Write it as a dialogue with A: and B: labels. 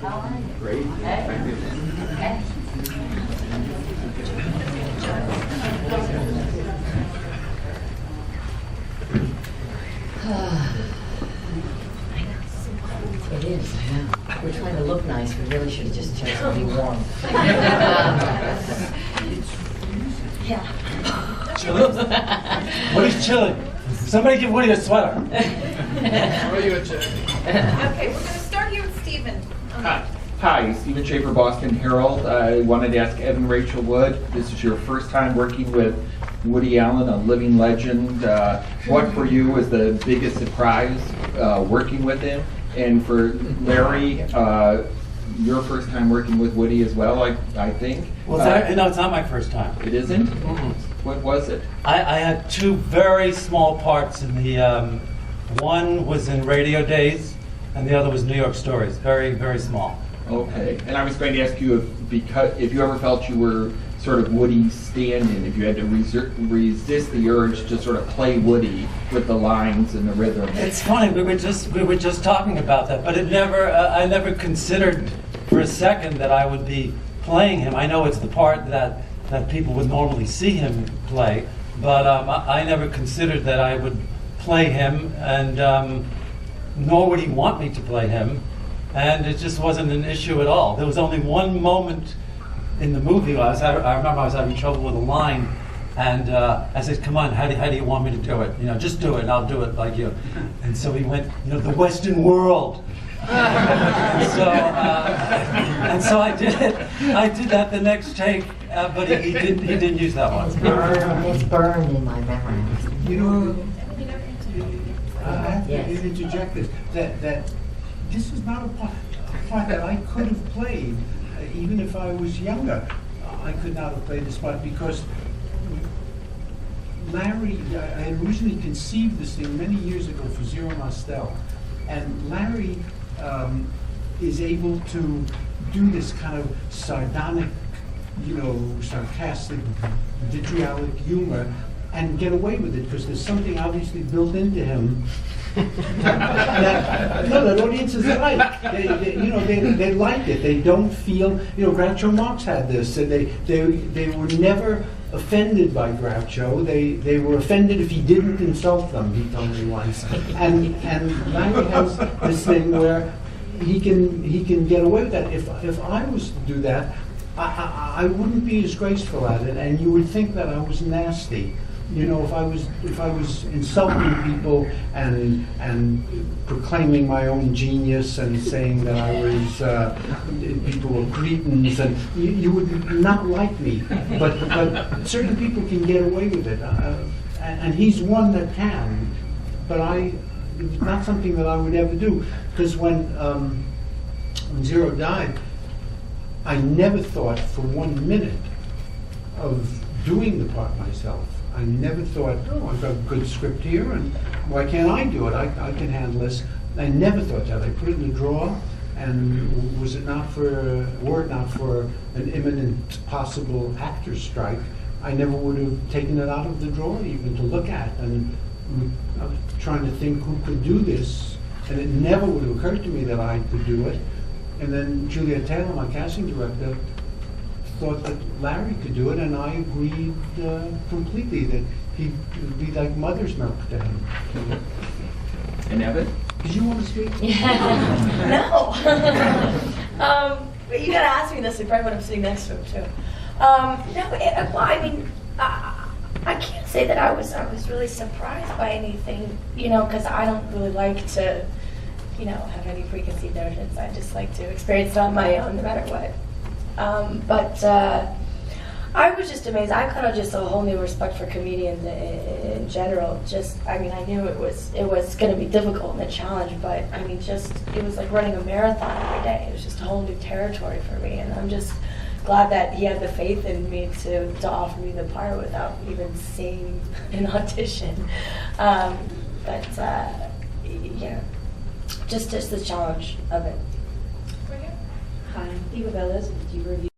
A: How are you?
B: Great.
A: Okay.
B: Thank you.
A: Okay. It is, I know. We're trying to look nice. We really should have just chosen to be warm. Yeah.
C: Chilling? What is chilling? Somebody give Woody a sweater.
D: Okay, we're going to start here with Stephen.
B: Hi, Stephen Schaefer, Boston Herald. I wanted to ask Evan Rachel Wood, this is your first time working with Woody Allen, a living legend. What for you was the biggest surprise working with him? And for Larry, your first time working with Woody as well, I think.
C: Well, no, it's not my first time.
B: It isn't?
C: Mm-mm.
B: What was it?
C: I had two very small parts in the, one was in Radio Days, and the other was New York Stories. Very, very small.
B: Okay, and I was going to ask you if you ever felt you were sort of Woody's stand-in, if you had to resist the urge to sort of play Woody with the lines and the rhythm.
C: It's funny, we were just talking about that, but I never considered for a second that I would be playing him. I know it's the part that people would normally see him play, but I never considered that I would play him, and nor would he want me to play him, and it just wasn't an issue at all. There was only one moment in the movie I remember I was having trouble with a line, and I said, "Come on, how do you want me to do it? You know, just do it, and I'll do it like you." And so he went, the Western world. And so I did it. I did that the next take, but he didn't use that one.
A: It's burned in my memory.
E: You know, I have to interject this. That this is not a part that I could have played, even if I was younger. I could not have played this part because Larry. I had originally conceived this thing many years ago for Zero Mostel, and Larry is able to do this kind of sardonic, sarcastic, vitriolic humor and get away with it because there's something obviously built into him that audiences like. They like it. They don't feel. Groucho Marx had this, and they were never offended by Groucho. They were offended if he didn't insult them. He told me once. And Larry has this thing where he can get away with that. If I was to do that, I wouldn't be as graceful at it, and you would think that I was nasty. If I was insulting people and proclaiming my own genius and saying that I was people were cretins, and you would not like me. But certain people can get away with it, and he's one that can. But it's not something that I would ever do, because when Zero died, I never thought for 1 minute of doing the part myself. I never thought, I've got a good script here, and why can't I do it? I can handle this. I never thought that. I put it in the drawer, and were it not for an imminent possible actor's strike, I never would have taken it out of the drawer even to look at. And I was trying to think who could do this, and it never would have occurred to me that I could do it. And then Juliet Taylor, my casting director, thought that Larry could do it, and I agreed completely that he would be like mother's milk to him.
B: And Evan?
E: Did you want to speak?
F: No. But you gotta ask me this, probably when I'm sitting next to him too. I can't say that I was really surprised by anything, because I don't really like to, have any preconceived notions. I just like to experience it on my own, no matter what. But I was just amazed. I kind of just a whole new respect for comedians in general. I knew it was going to be difficult and a challenge, but it was like running a marathon every day. It was just a whole new territory for me, and I'm just glad that he had the faith in me to offer me the part without even seeing an audition. Just the challenge of it.
G: Hi, Eva Velez with You Review.